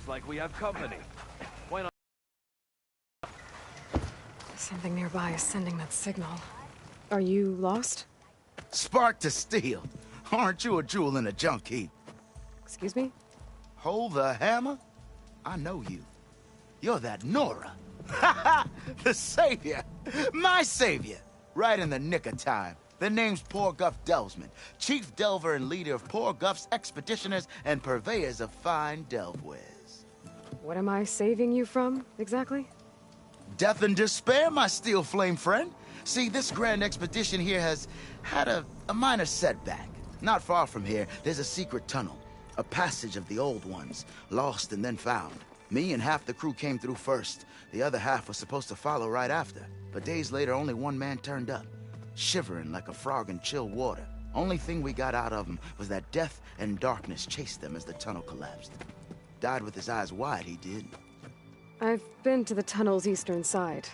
Looks like we have company. Why not? Something nearby is sending that signal. Are you lost? Spark to steel. Aren't you a jewel in a junk heap? Excuse me? Hold the hammer? I know you. You're that Nora. Ha ha! The savior! My savior! Right in the nick of time. The name's Poor Guff Delvesman, chief delver and leader of Poor Guff's expeditioners and purveyors of fine delve wares. What am I saving you from, exactly? Death and despair, my steel flame friend. See, this grand expedition here has had a minor setback. Not far from here, there's a secret tunnel. A passage of the old ones, lost and then found. Me and half the crew came through first. The other half was supposed to follow right after. But days later, only one man turned up, shivering like a frog in chill water. Only thing we got out of him was that death and darkness chased them as the tunnel collapsed. Died with his eyes wide, he did. I've been to the tunnel's eastern side.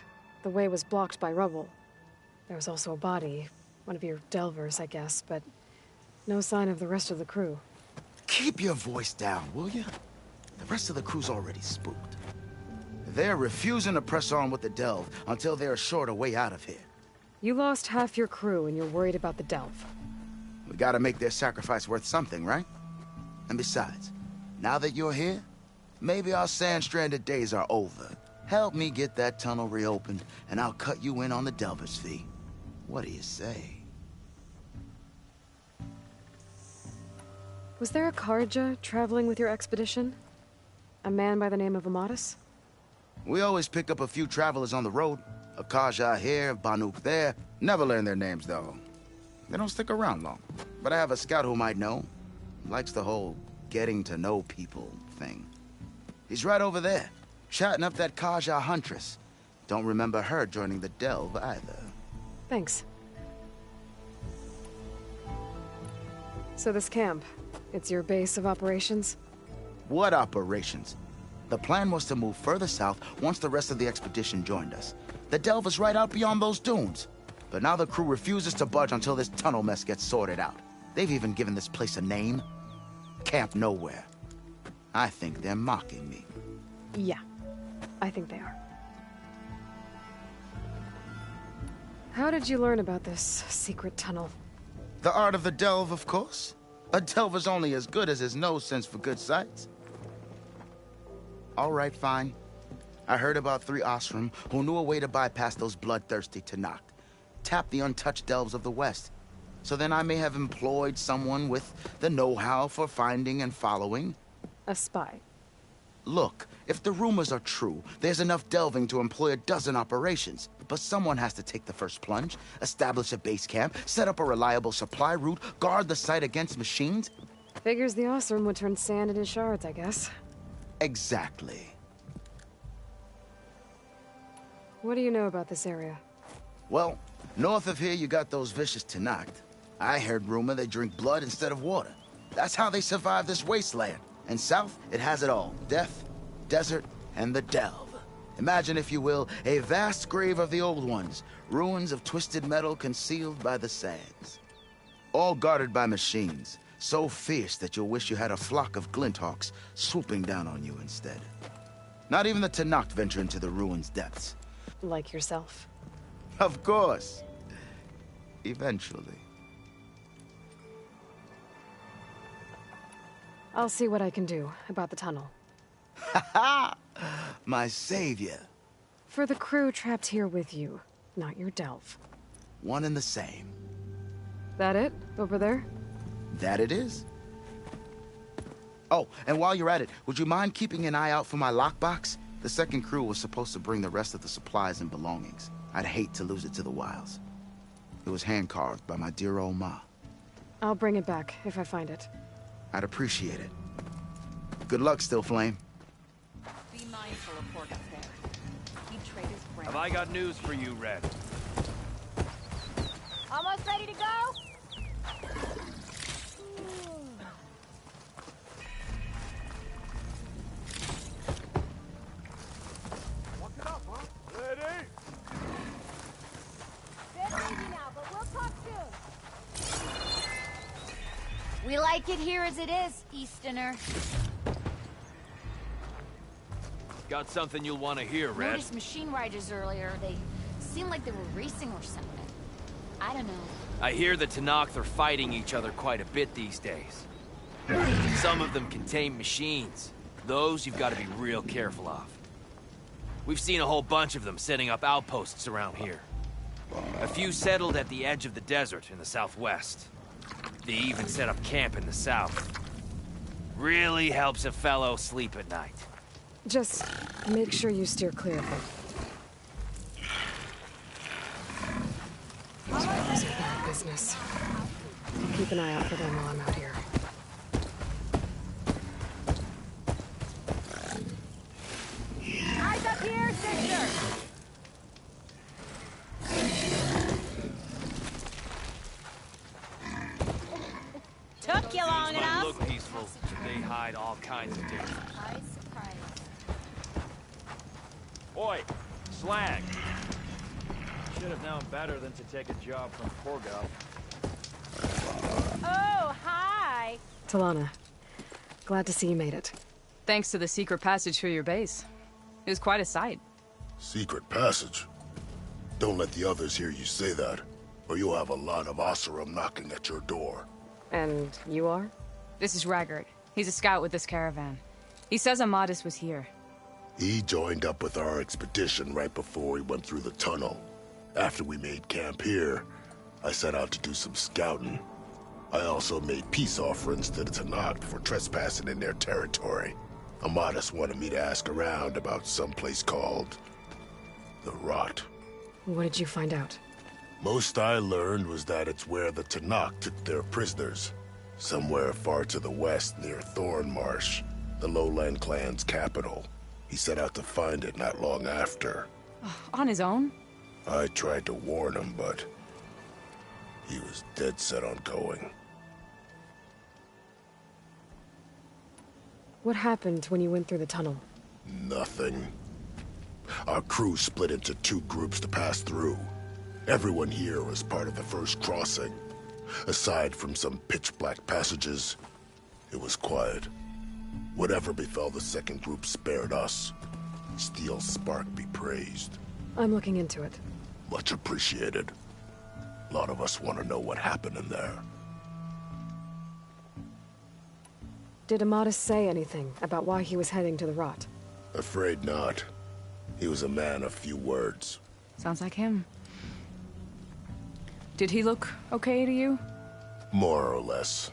The way was blocked by rubble. There was also a body, one of your delvers, I guess, but no sign of the rest of the crew. Keep your voice down, will you? The rest of the crew's already spooked. They're refusing to press on with the delve until they're assured a way out of here. You lost half your crew and you're worried about the delve. We gotta make their sacrifice worth something, right? And besides, now that you're here, maybe our sand-stranded days are over. Help me get that tunnel reopened, and I'll cut you in on the delver's fee. What do you say? Was there a Karja traveling with your expedition? A man by the name of Amatus? We always pick up a few travelers on the road. A Kaja here, Banuk there. Never learn their names, though. They don't stick around long. But I have a scout who might know. Likes the whole getting to know people thing. He's right over there, chatting up that Kaja huntress. Don't remember her joining the delve either. Thanks. So this camp, it's your base of operations? What operations? The plan was to move further south once the rest of the expedition joined us. The delve is right out beyond those dunes. But now the crew refuses to budge until this tunnel mess gets sorted out. They've even given this place a name. Camp Nowhere. I think they're mocking me. Yeah, I think they are. How did you learn about this secret tunnel? The art of the delve, of course. A delver's only as good as his nose sense for good sights. All right, fine. I heard about 3 Osram who knew a way to bypass those bloodthirsty Tanakh. Tap the untouched delves of the West. So then I may have employed someone with the know-how for finding and following. A spy. Look, if the rumors are true, there's enough delving to employ a dozen operations. But someone has to take the first plunge, establish a base camp, set up a reliable supply route, guard the site against machines. Figures the Osram would turn sand into shards, I guess. Exactly. What do you know about this area? Well, north of here you got those vicious Tanakh. I heard rumor they drink blood instead of water. That's how they survive this wasteland. And south, it has it all. Death, desert, and the delve. Imagine, if you will, a vast grave of the old ones. Ruins of twisted metal concealed by the sands. All guarded by machines. So fierce that you'll wish you had a flock of glinthawks swooping down on you instead. Not even the Tanakh venture into the ruins' depths. Like yourself. Of course. Eventually. I'll see what I can do about the tunnel. Ha ha! My savior. For the crew trapped here with you, not your delve. One and the same. That it? Over there? That it is. Oh, and while you're at it, would you mind keeping an eye out for my lockbox? The second crew was supposed to bring the rest of the supplies and belongings. I'd hate to lose it to the wilds. It was hand-carved by my dear old ma. I'll bring it back if I find it. I'd appreciate it. Good luck, Still Flame. Be mindful of Pork up there. He trade his brain. Have I got news for you, Red? Almost ready to go? What's it up, huh? Ready? Bit busy now, but we'll talk soon. We like it here as it is, Easterner. Got something you'll want to hear, Red. Noticed machine riders earlier. They seemed like they were racing or something. I don't know. I hear the Tenakth are fighting each other quite a bit these days. Some of them contain machines. Those you've got to be real careful of. We've seen a whole bunch of them setting up outposts around here. A few settled at the edge of the desert in the southwest. They even set up camp in the south. Really helps a fellow sleep at night. Just make sure you steer clear of them. These riders are bad business. I'll keep an eye out for them while I'm out here. Eyes up here, sister! Took you long These might enough. look peaceful, but they hide all kinds of danger. Surprise, surprise. Oi, slag. Should have known better than to take a job from Porgo. Oh, hi! Talana, glad to see you made it. Thanks to the secret passage for your base. It was quite a sight. Secret passage? Don't let the others hear you say that, or you'll have a lot of Oseram knocking at your door. And you are? This is Raggart. He's a scout with this caravan. He says Amadis was here. He joined up with our expedition right before we went through the tunnel. After we made camp here, I set out to do some scouting. I also made peace offerings to the Tenakth for trespassing in their territory. Amadis wanted me to ask around about some place called the Rot. What did you find out? Most I learned was that it's where the Tenakth took their prisoners. Somewhere far to the west near Thornmarsh, the lowland clan's capital. He set out to find it not long after. On his own? I tried to warn him, but he was dead set on going. What happened when you went through the tunnel? Nothing. Our crew split into two groups to pass through. Everyone here was part of the first crossing. Aside from some pitch-black passages, it was quiet. Whatever befell the second group spared us. Steel Spark be praised. I'm looking into it. Much appreciated. A lot of us want to know what happened in there. Did Amadis say anything about why he was heading to the Rot? Afraid not. He was a man of few words. Sounds like him. Did he look okay to you? More or less.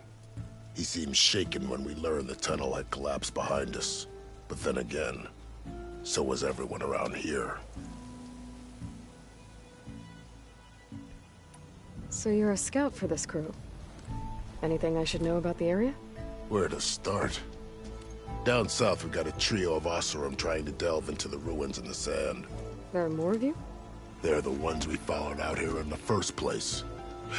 He seemed shaken when we learned the tunnel had collapsed behind us. But then again, so was everyone around here. So you're a scout for this crew. Anything I should know about the area? Where to start? Down south we got a trio of Oseram trying to delve into the ruins in the sand. There are more of you? They're the ones we followed out here in the first place.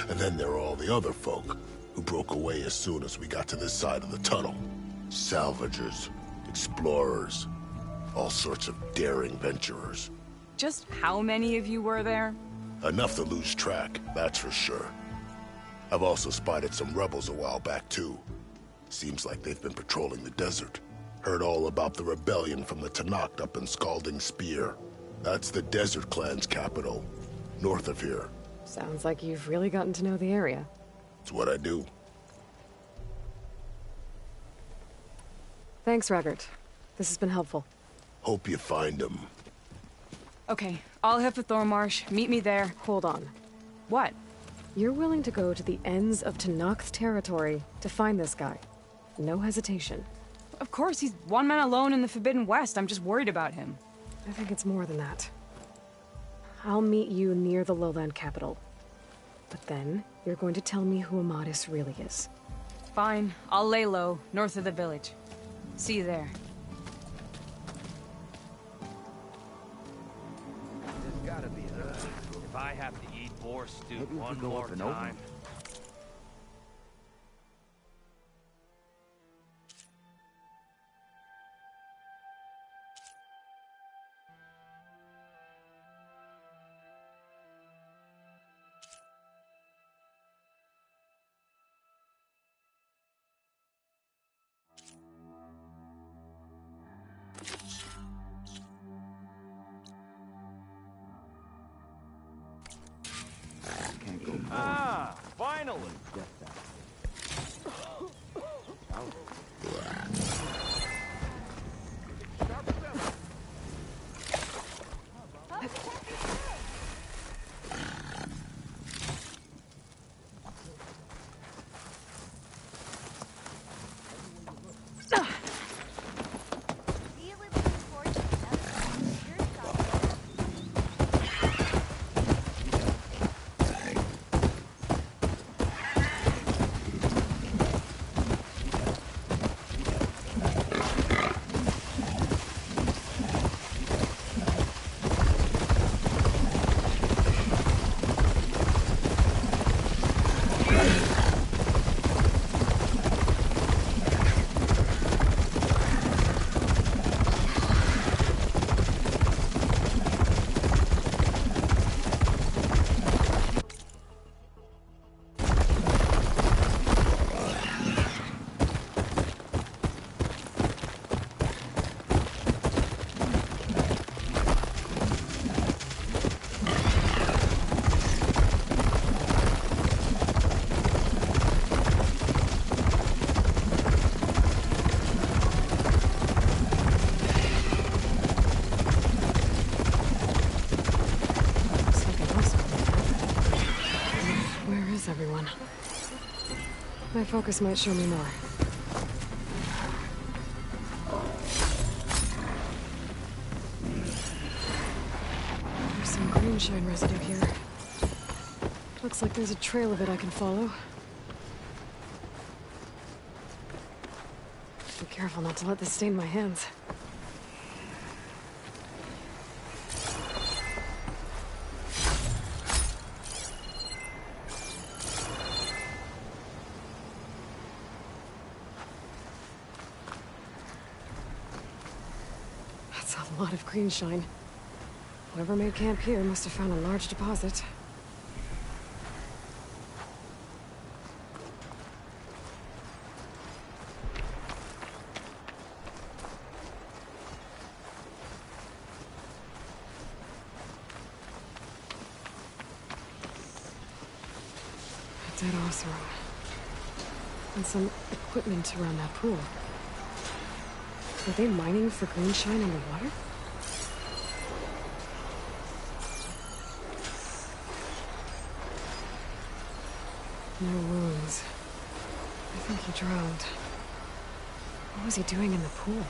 And then there are all the other folk, who broke away as soon as we got to this side of the tunnel. Salvagers, explorers, all sorts of daring venturers. Just how many of you were there? Enough to lose track, that's for sure. I've also spotted some rebels a while back too. Seems like they've been patrolling the desert. Heard all about the rebellion from the Tenakth up in Scalding Spear. That's the Desert Clan's capital, north of here. Sounds like you've really gotten to know the area. It's what I do. Thanks, Raggart. This has been helpful. Hope you find him. Okay, I'll head for Thornmarsh. Meet me there. Hold on. What? You're willing to go to the ends of Tenakth territory to find this guy. No hesitation. Of course, he's one man alone in the Forbidden West. I'm just worried about him. I think it's more than that. I'll meet you near the lowland capital. But then, you're going to tell me who Amadis really is. Fine, I'll lay low, north of the village. See you there. There's gotta be a... If I have to eat boar stew one more time... Ah, finally! My focus might show me more. There's some green shine residue here. Looks like there's a trail of it I can follow. Be careful not to let this stain my hands. A lot of green shine. Whoever made camp here must have found a large deposit. A dead ossuary. And some equipment around that pool. Are they mining for green shine underwater? No wounds. I think he drowned. What was he doing in the pool?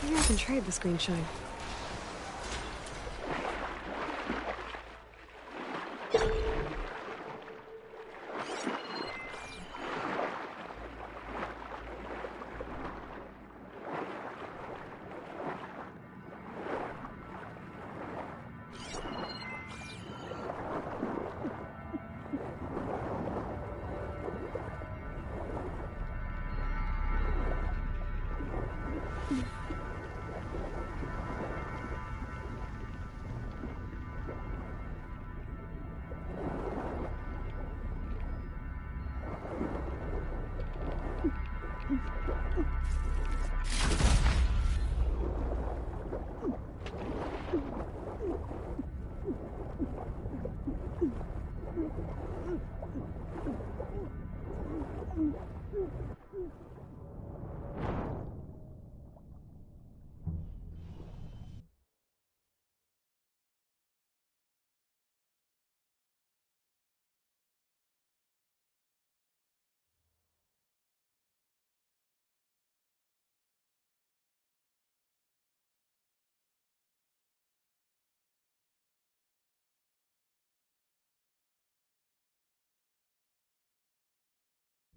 Maybe I can trade this green shine.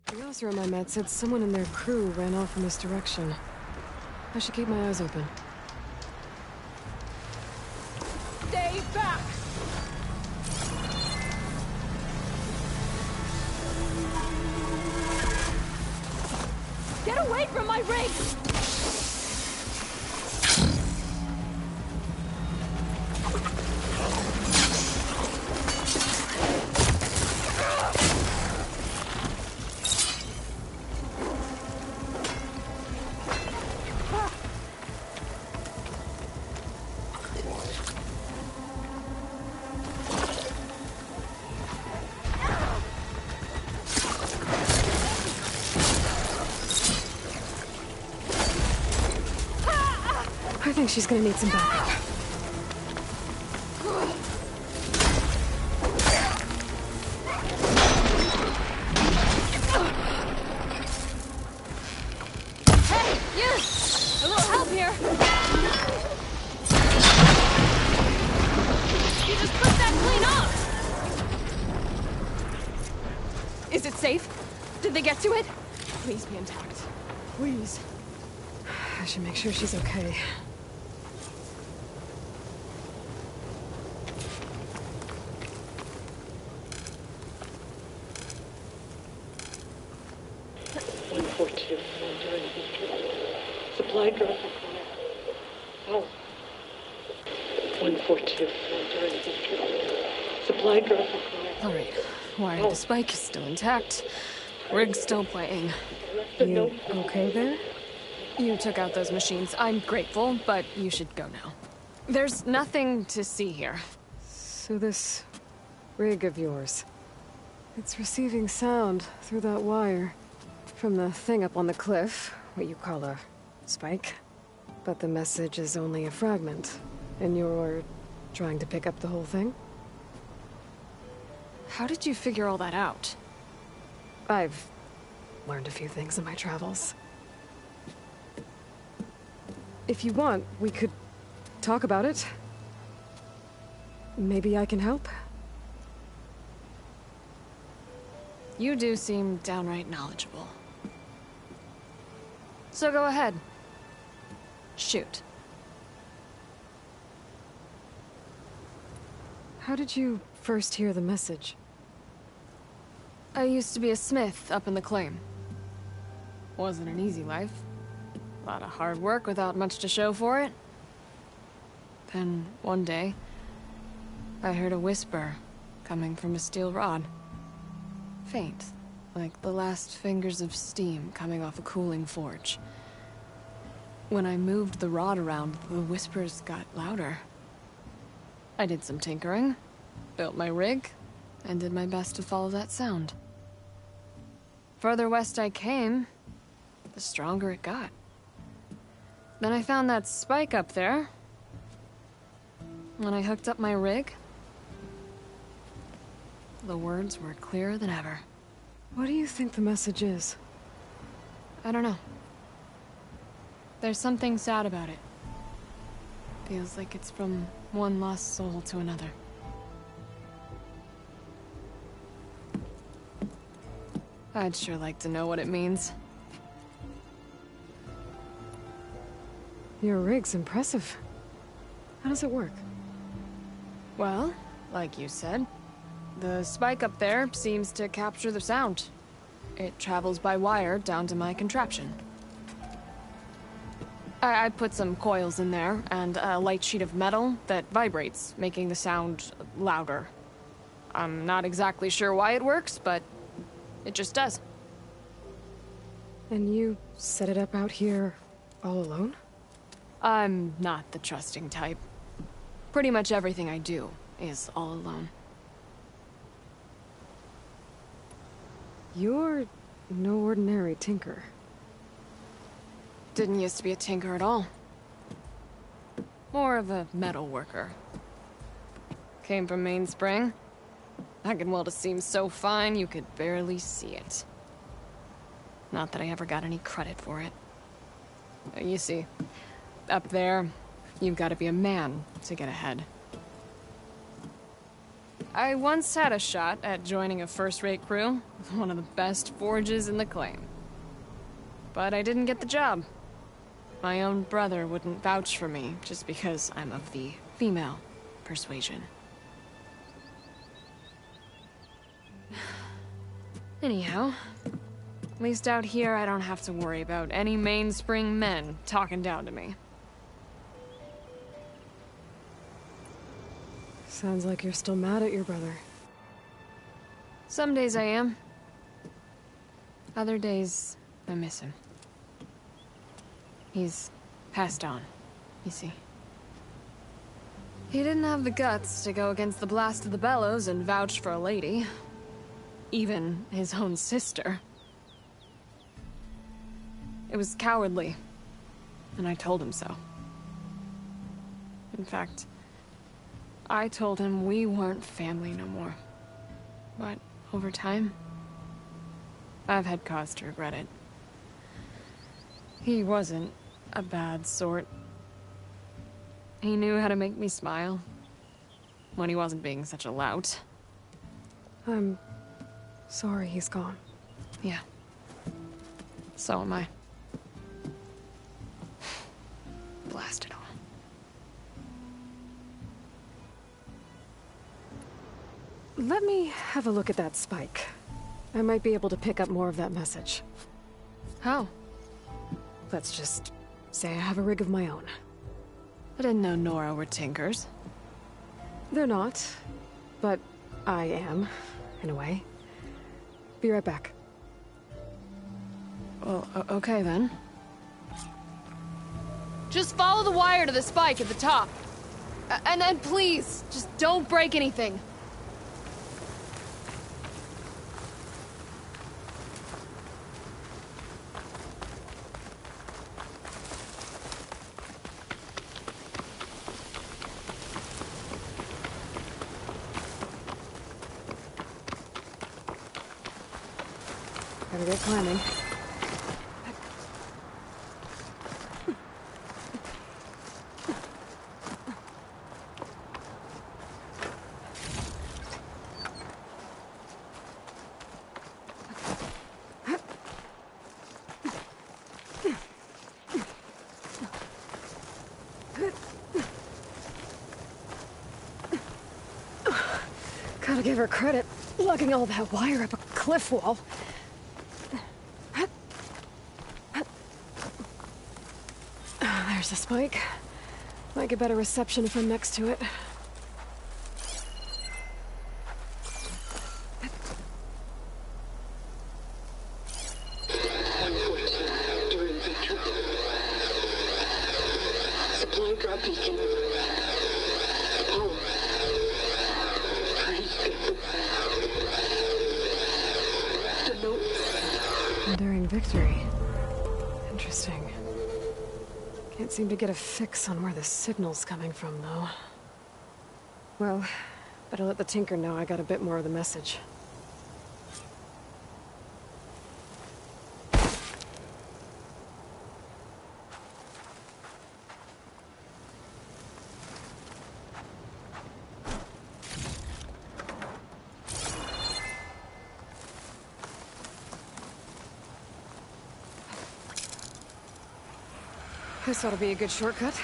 The officer I met said someone in their crew ran off in this direction. I should keep my eyes open. Stay back! away from my rig! I think she's gonna need some backup. Hey, you! A little help here. You just put that clean off. Is it safe? Did they get to it? Please be intact. Please. I should make sure she's okay. Supply drop. Oh. 142. Supply drop. Alright. Wire to spike is still intact. Rig's still playing. You okay there? You took out those machines. I'm grateful, but you should go now. There's nothing to see here. So this rig of yours, it's receiving sound through that wire from the thing up on the cliff, what you call a spike. But the message is only a fragment, and you're trying to pick up the whole thing? How did you figure all that out? I've learned a few things in my travels. If you want, we could talk about it. Maybe I can help? You do seem downright knowledgeable. So go ahead. Shoot. How did you first hear the message? I used to be a smith up in the claim. Wasn't an easy life. A lot of hard work without much to show for it. Then, one day, I heard a whisper coming from a steel rod. Faint, like the last fingers of steam coming off a cooling forge. When I moved the rod around, the whispers got louder. I did some tinkering, built my rig, and did my best to follow that sound. Further west I came, the stronger it got. Then I found that spike up there. When I hooked up my rig, the words were clearer than ever. What do you think the message is? I don't know. There's something sad about it. Feels like it's from one lost soul to another. I'd sure like to know what it means. Your rig's impressive. How does it work? Well, like you said, the spike up there seems to capture the sound. It travels by wire down to my contraption. I put some coils in there, and a light sheet of metal that vibrates, making the sound louder. I'm not exactly sure why it works, but it just does. And you set it up out here all alone? I'm not the trusting type. Pretty much everything I do is all alone. You're no ordinary tinker. Didn't used to be a tinker at all. More of a metal worker. Came from Mainspring. I can weld a seam so fine you could barely see it. Not that I ever got any credit for it. You see, up there, you've got to be a man to get ahead. I once had a shot at joining a first-rate crew with one of the best forges in the claim. But I didn't get the job. My own brother wouldn't vouch for me just because I'm of the female persuasion. Anyhow, At least out here, I don't have to worry about any mainspring men talking down to me. Sounds like you're still mad at your brother. Some days I am. Other days, I miss him. He's passed on, you see. He didn't have the guts to go against the blast of the bellows and vouch for a lady. Even his own sister. It was cowardly, and I told him so. In fact, I told him we weren't family no more. But over time, I've had cause to regret it. He wasn't a bad sort. He knew how to make me smile when he wasn't being such a lout. I'm sorry he's gone. Yeah. So am I. Blast it all. Let me have a look at that spike. I might be able to pick up more of that message. How? Let's just say I have a rig of my own. I didn't know Nora were tinkers. They're not, but I am, in a way. Be right back. Well, okay then. Just follow the wire to the spike at the top. And please, just don't break anything. Gotta get climbing. Gotta give her credit, lugging all that wire up a cliff wall. There's the spike. Might get better reception if I'm next to it. During victory. Supply drop beacon. Power. Please get the notes. During victory. Interesting. Can't seem to get a fix on where the signal's coming from, though. Well, better let the Tinker know I got a bit more of the message. This ought to be a good shortcut.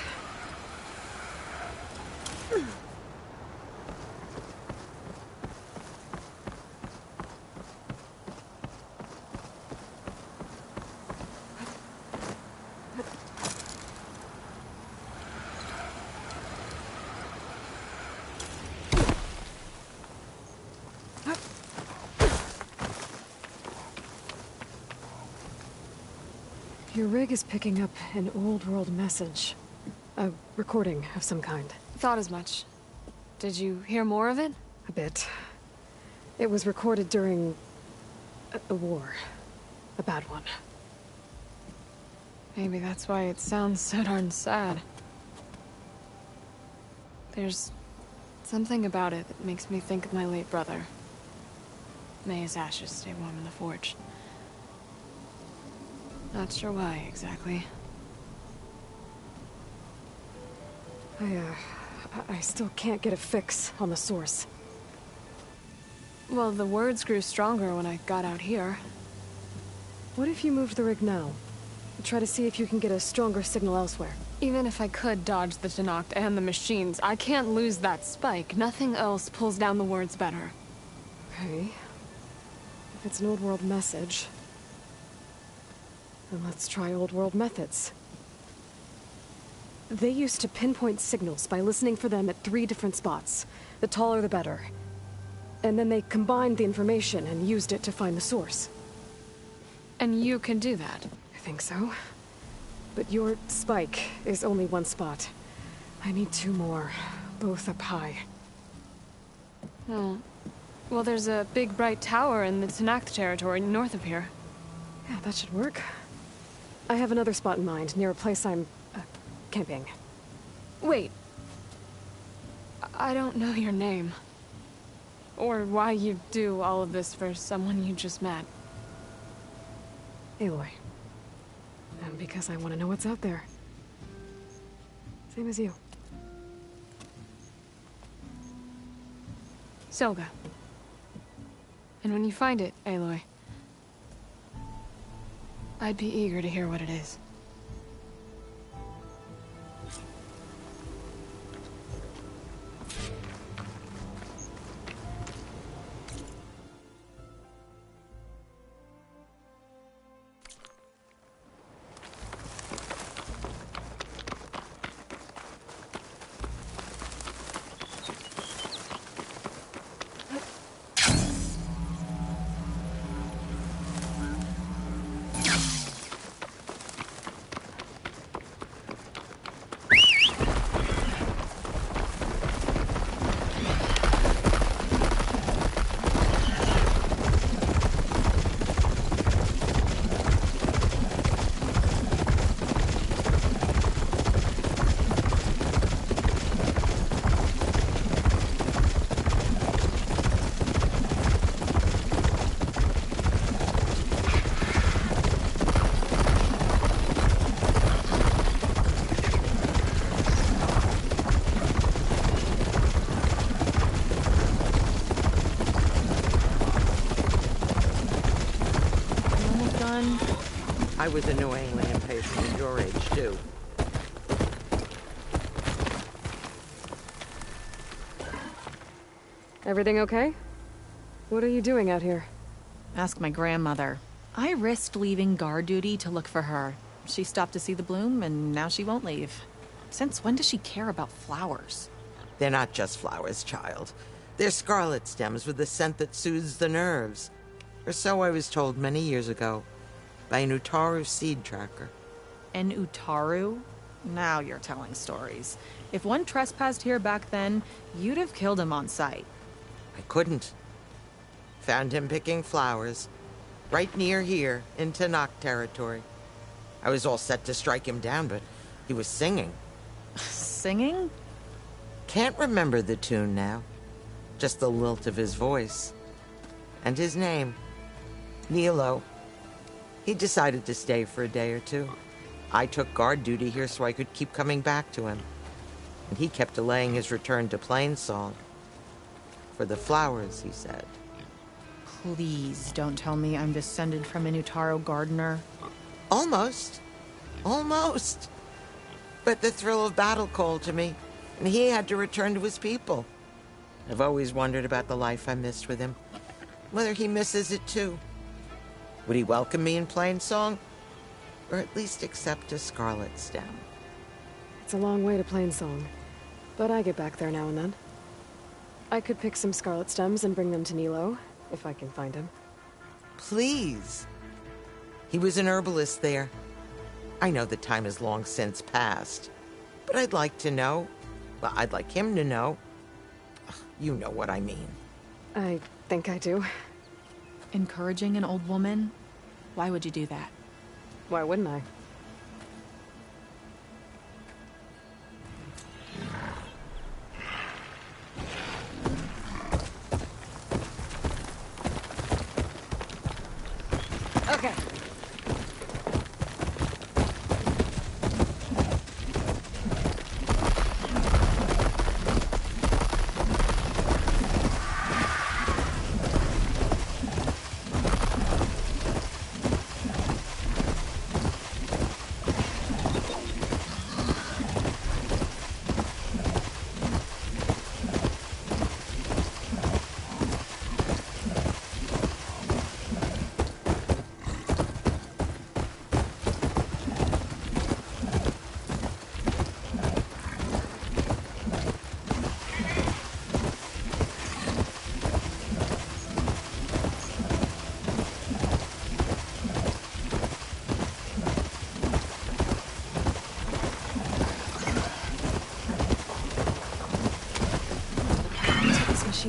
Your rig is picking up an old world message. A recording of some kind. Thought as much. Did you hear more of it? A bit. It was recorded during a war. A bad one. Maybe that's why it sounds so darn sad. There's something about it that makes me think of my late brother. May his ashes stay warm in the forge. Not sure why, exactly. I still can't get a fix on the source. Well, the words grew stronger when I got out here. What if you moved the rig now? Try to see if you can get a stronger signal elsewhere. Even if I could dodge the Tenakth and the machines, I can't lose that spike. Nothing else pulls down the words better. Okay. If it's an old world message, Then let's try old world methods. They used to pinpoint signals by listening for them at 3 different spots. The taller the better. And then they combined the information and used it to find the source. And you can do that? I think so. But your spike is only 1 spot. I need 2 more, both up high. Oh. Well, there's a big bright tower in the Tanakh territory north of here. Yeah, that should work. I have another spot in mind, near a place I'm... camping. Wait. I don't know your name. Or why you do all of this for someone you just met. Aloy. And because I want to know what's out there. Same as you. Selga. And when you find it, Aloy, I'd be eager to hear what it is. I was annoyingly impatient at your age, too. Everything okay? What are you doing out here? Ask my grandmother. I risked leaving guard duty to look for her. She stopped to see the bloom, and now she won't leave. Since when does she care about flowers? They're not just flowers, child. They're scarlet stems with a scent that soothes the nerves. Or so I was told many years ago. By an Utaru seed tracker. An Utaru? Now you're telling stories. If one trespassed here back then, you'd have killed him on sight. I couldn't. Found him picking flowers. Right near here, in Tanakh territory. I was all set to strike him down, but he was singing. Singing? Can't remember the tune now. Just the lilt of his voice. And his name. Nilo. He decided to stay for a day or 2. I took guard duty here so I could keep coming back to him. And he kept delaying his return to Plainsong. For the flowers, he said. Please don't tell me I'm descended from an Utaru gardener. Almost. Almost. But the thrill of battle called to me, and he had to return to his people. I've always wondered about the life I missed with him. Whether he misses it too. Would he welcome me in Plainsong? Or at least accept a scarlet stem? It's a long way to Plainsong, but I get back there now and then. I could pick some scarlet stems and bring them to Nilo, if I can find him. Please. He was an herbalist there. I know the time has long since passed, but I'd like to know. Well, I'd like him to know. You know what I mean. I think I do. Encouraging an old woman? Why would you do that? Why wouldn't I? Okay.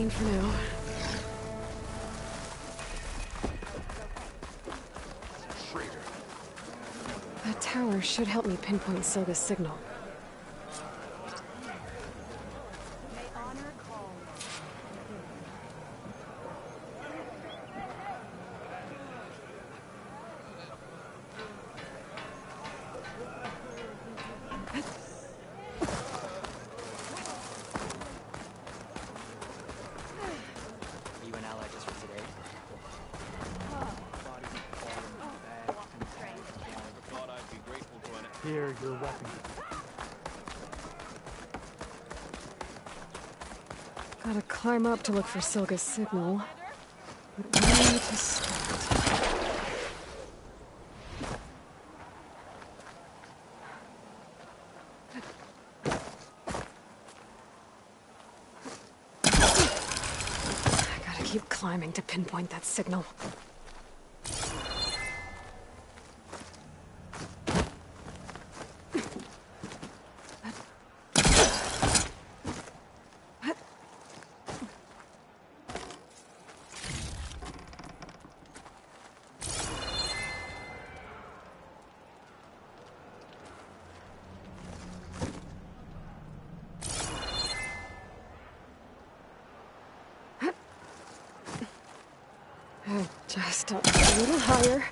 routine for now. That tower should help me pinpoint Silga's signal. Here, your weapon. Gotta climb up to look for Silga's signal. But where to start? I gotta keep climbing to pinpoint that signal. Just up a little higher.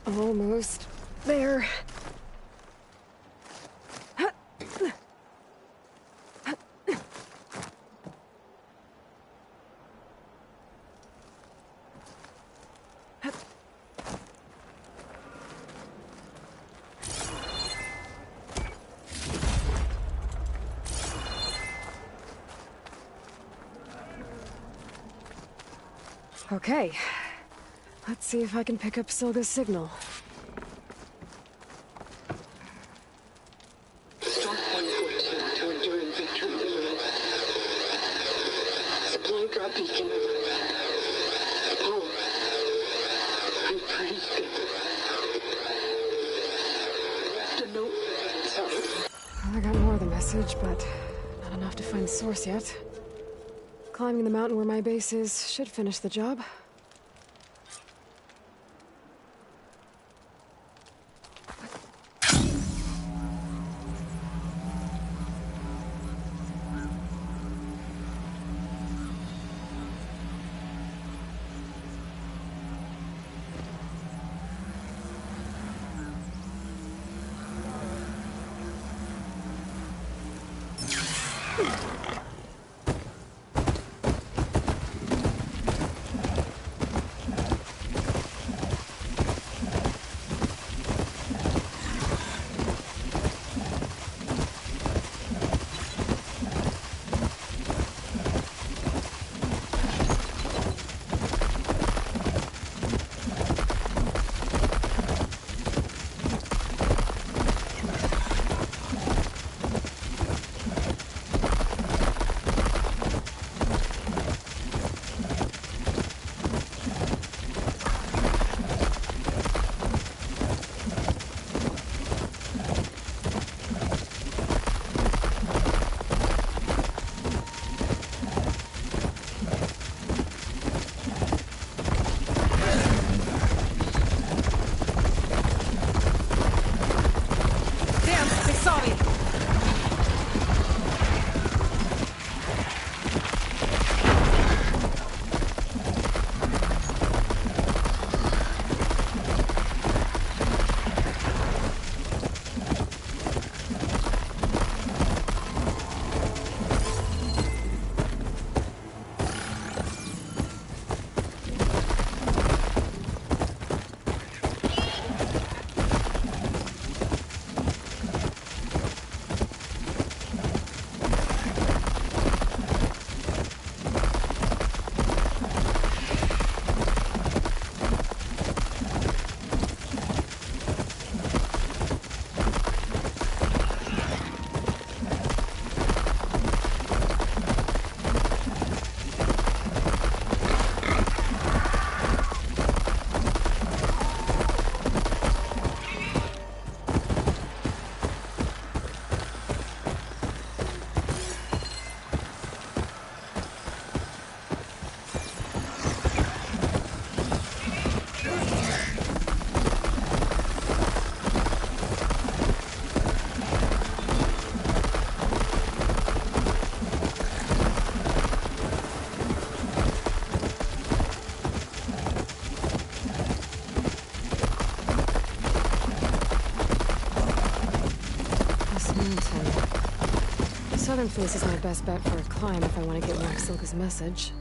Almost there. Okay. Let's see if I can pick up Silga's signal. Start 114 to enduring victory. Supply drop beacon. Power. I'm pretty good. Left a note. Sorry. Well, I got more of the message, but not enough to find the source yet. Climbing the mountain where my base is should finish the job. mountain. The southern face is my best bet for a climb if I want to get more of Silka's message.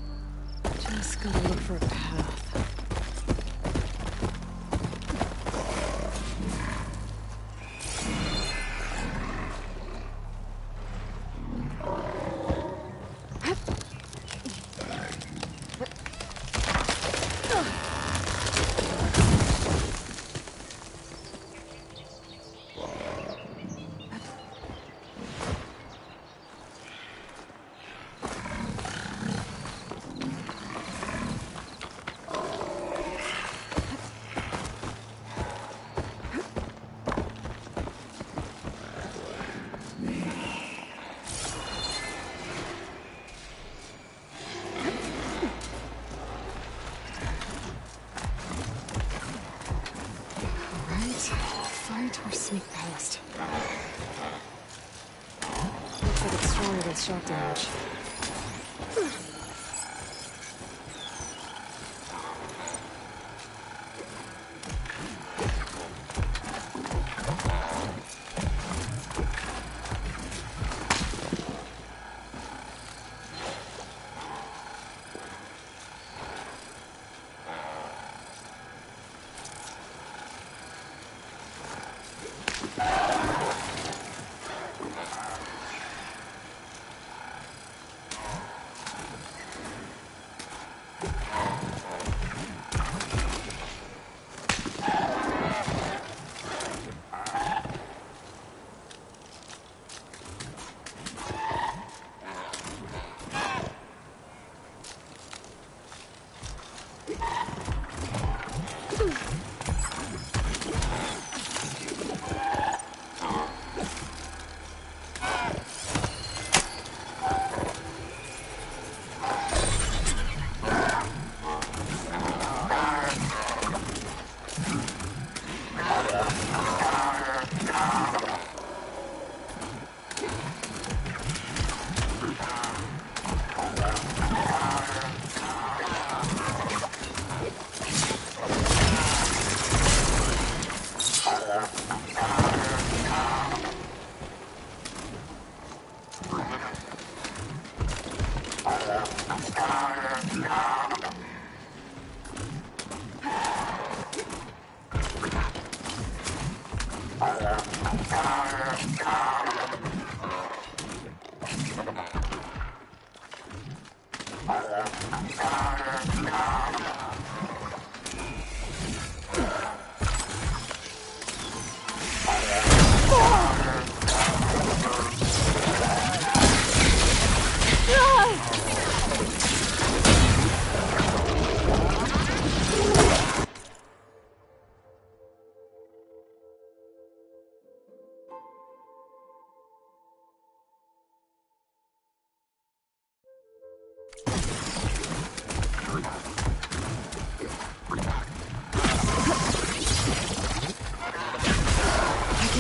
Just gotta look for a path. Fight or sneak past. Looks like it's strong against shock damage.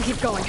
Keep going.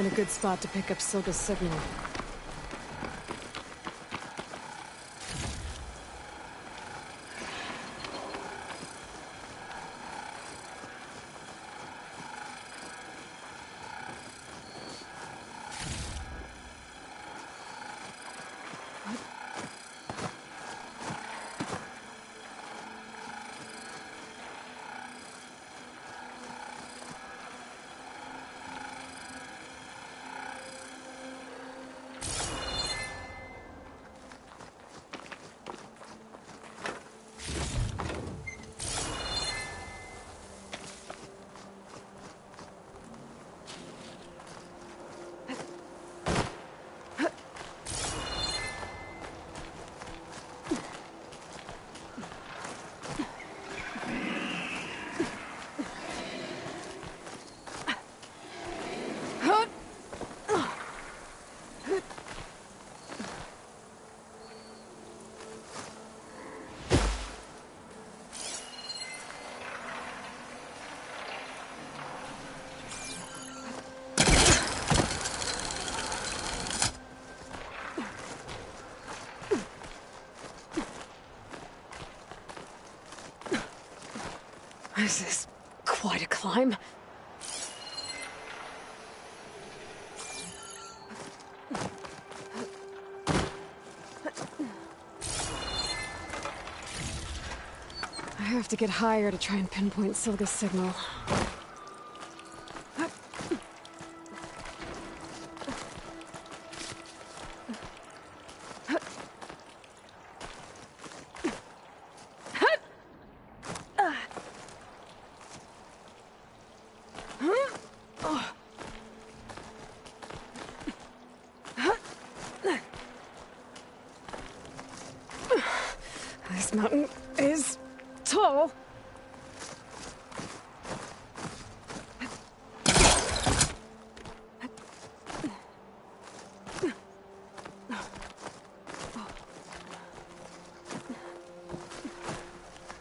find a good spot to pick up Silga's signal. This is quite a climb. I have to get higher to try and pinpoint Silga's signal. This mountain is tall.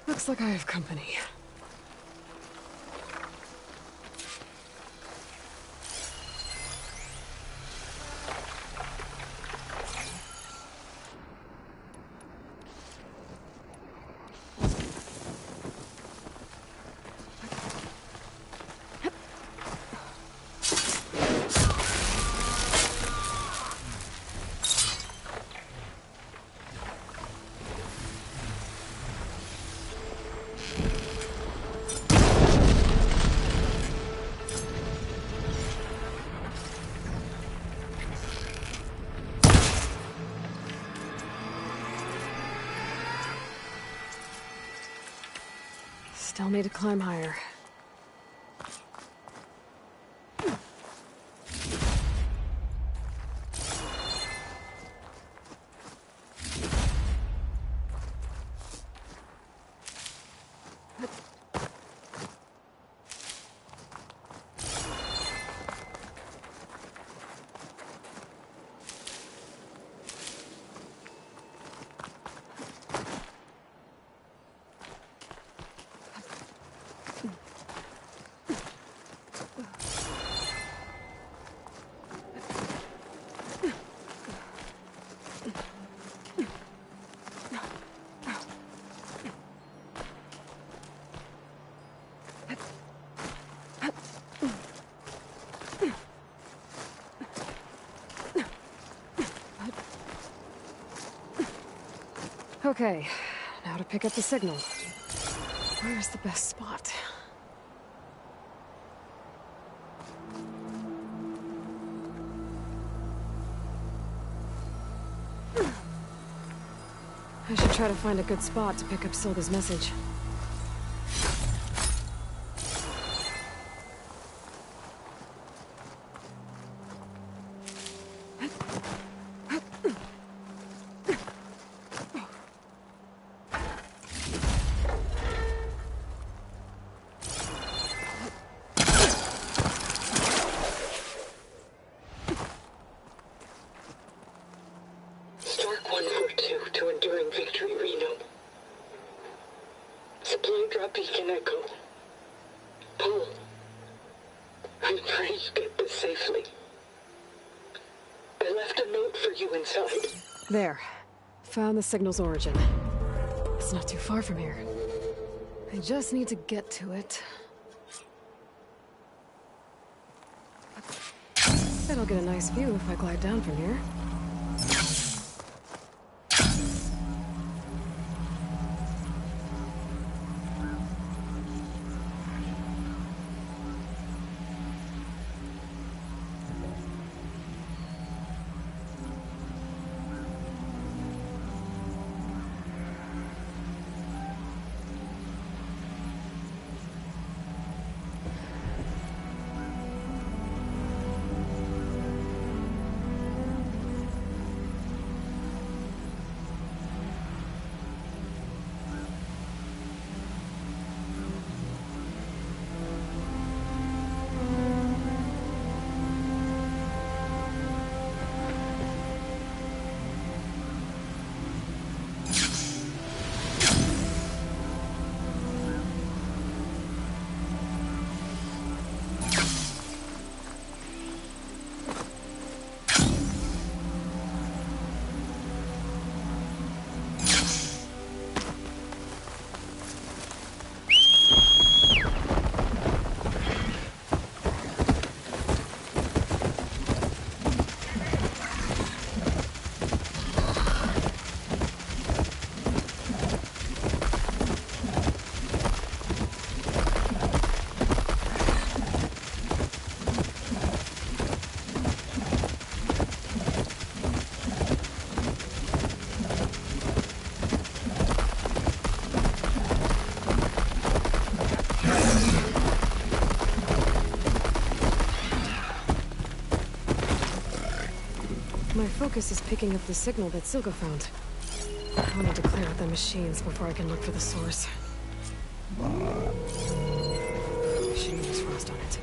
Looks like I have company. Still need to climb higher. Okay, now to pick up the signal. Where's the best spot? I should try to find a good spot to pick up Silga's message. Stark 142 to Enduring Victory, Reno. There. Found the signal's origin. It's not too far from here. I just need to get to it. Bet I'll get a nice view if I glide down from here. My focus is picking up the signal that Silga found. I'll need to clear out the machines before I can look for the source. Shouldn't use frost on it.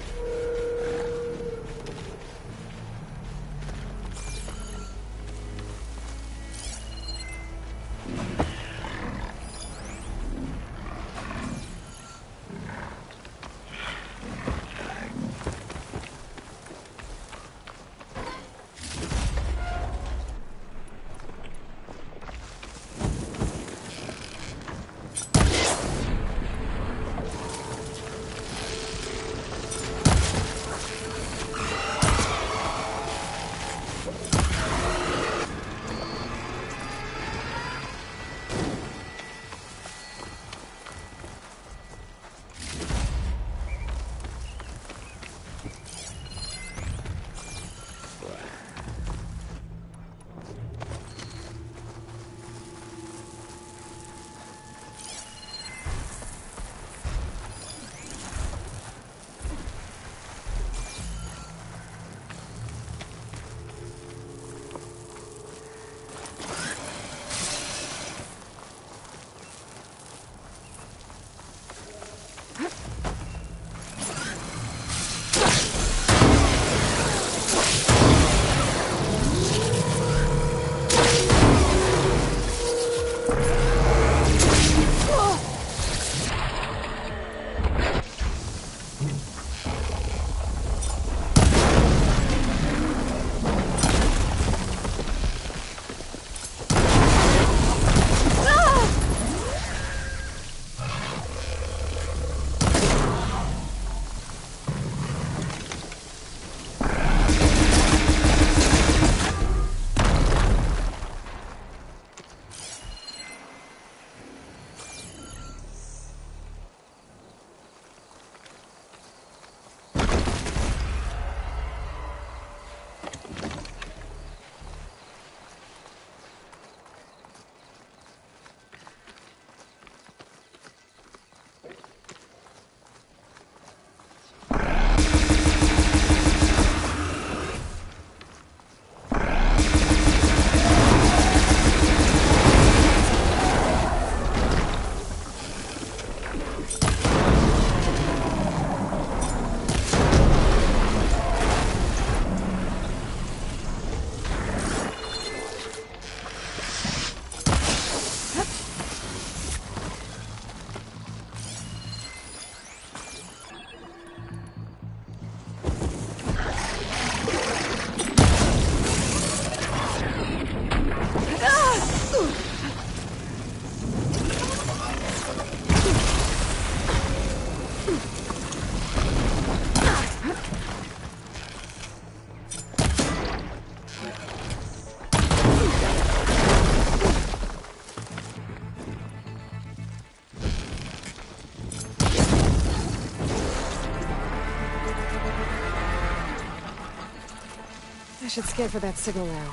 should scan for that signal now.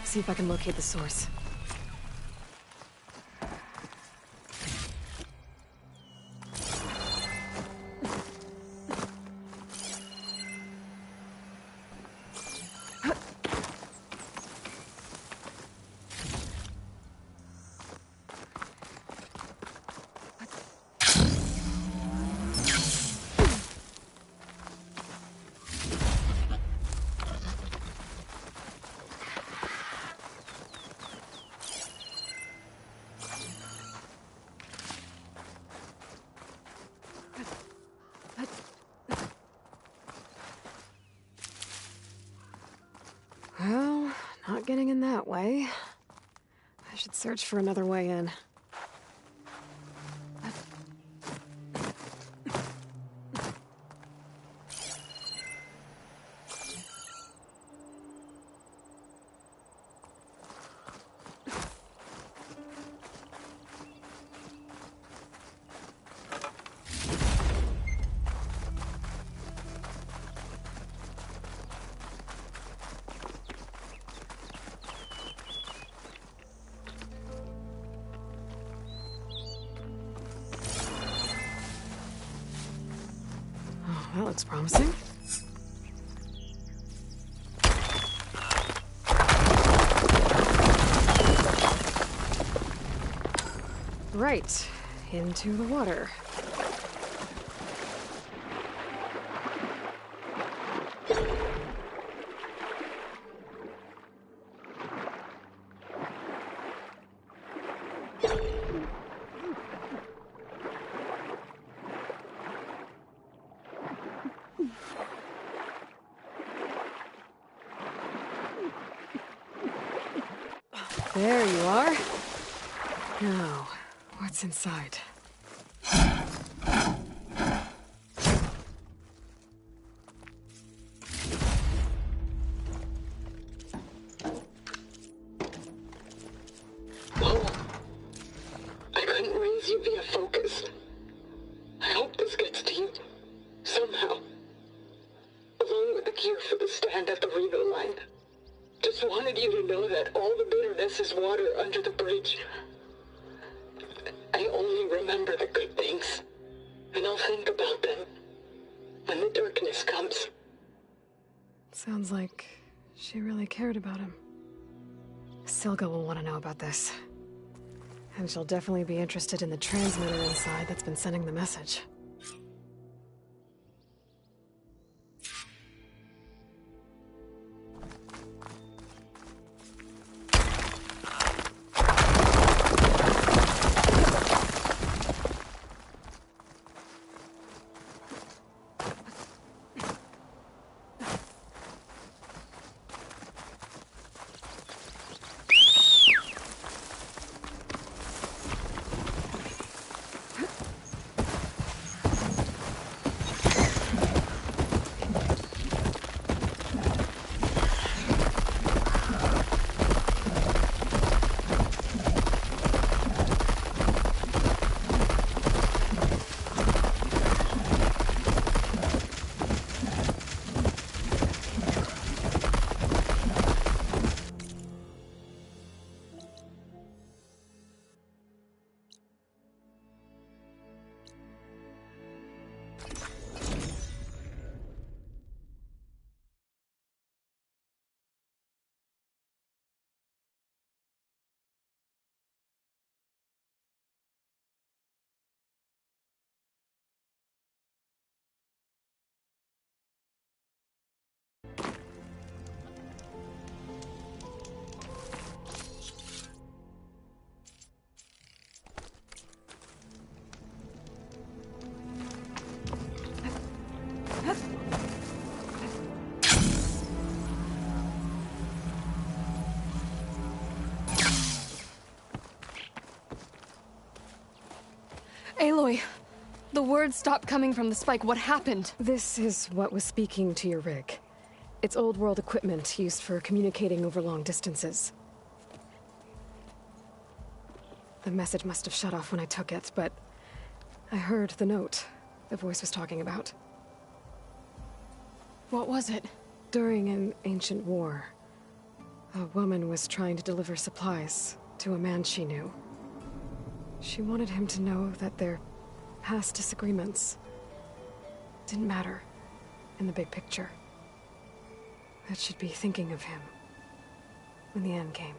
See if I can locate the source. Well, not getting in that way. I should search for another way in. That looks promising. Right, into the water. There you are. Now, what's inside? Mom, I couldn't raise you via focus. I hope this gets to you, somehow. Along with the cure for the stand at the Reno line. Just wanted you to know that all the bitterness is water under the bridge. I only remember the good things, and I'll think about them when the darkness comes. Sounds like she really cared about him. Silga will want to know about this. And she'll definitely be interested in the transmitter inside that's been sending the message. Aloy, the words stopped coming from the spike. What happened? This is what was speaking to your rig. It's old world equipment used for communicating over long distances. The message must have shut off when I took it, but I heard the note the voice was talking about. What was it? During an ancient war, A woman was trying to deliver supplies to a man she knew. She wanted him to know that their past disagreements didn't matter in the big picture. That she'd be thinking of him when the end came.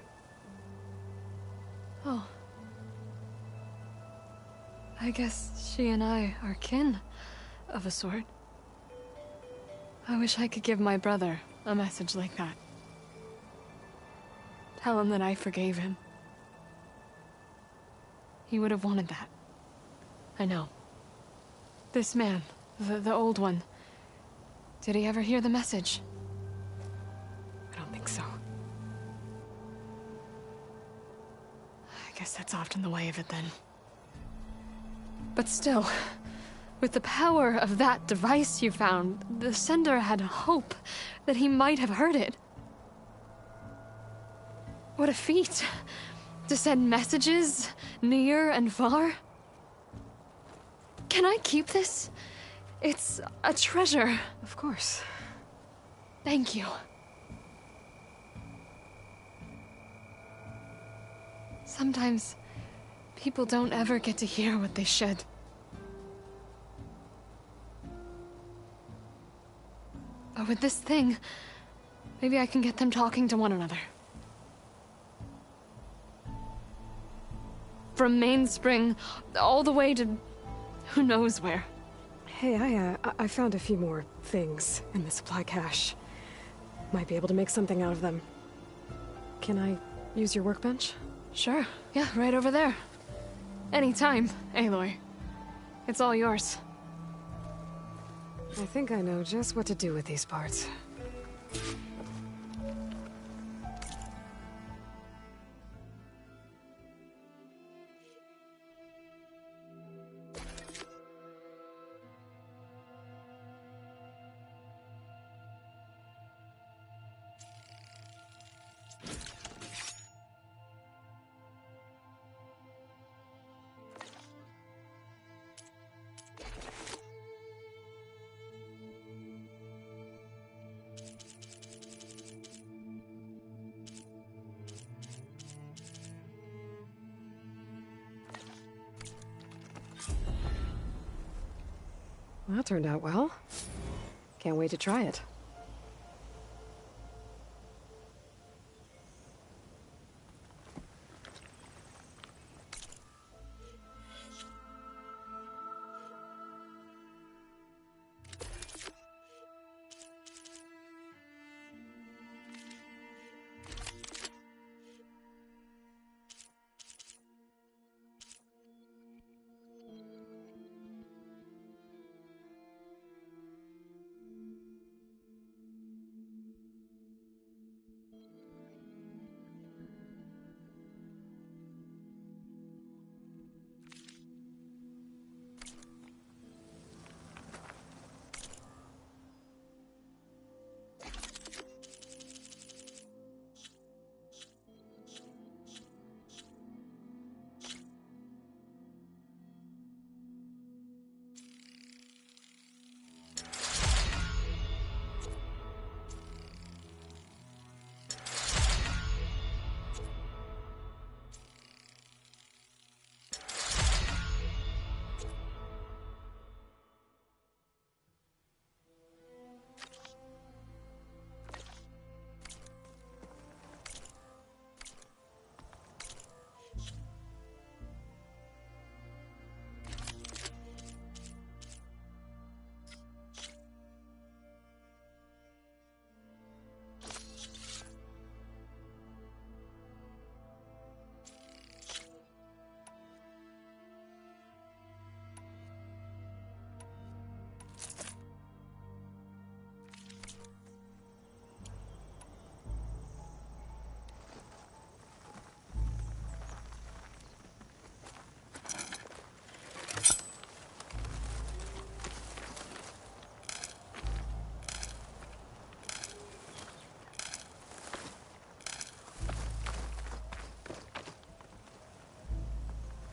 Oh. I guess she and I are kin, of a sort. I wish I could give my brother a message like that. Tell him that I forgave him. He would have wanted that. I know. This man, the old one, did he ever hear the message? I don't think so. I guess that's often the way of it then. But still, with the power of that device you found, the sender had hope that he might have heard it. What a feat! To send messages near and far. Can I keep this? It's a treasure. Of course. Thank you. Sometimes people don't ever get to hear what they should. But with this thing, maybe I can get them talking to one another. From Mainspring all the way to who knows where. Hey, I found a few more things in the supply cache. Might be able to make something out of them. Can I use your workbench? Sure. Yeah, right over there. Anytime, Aloy. It's all yours. I think I know just what to do with these parts. Well, that turned out well. Can't wait to try it.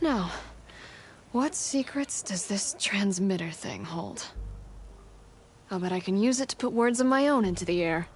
Now, what secrets does this transmitter thing hold? I'll bet I can use it to put words of my own into the air.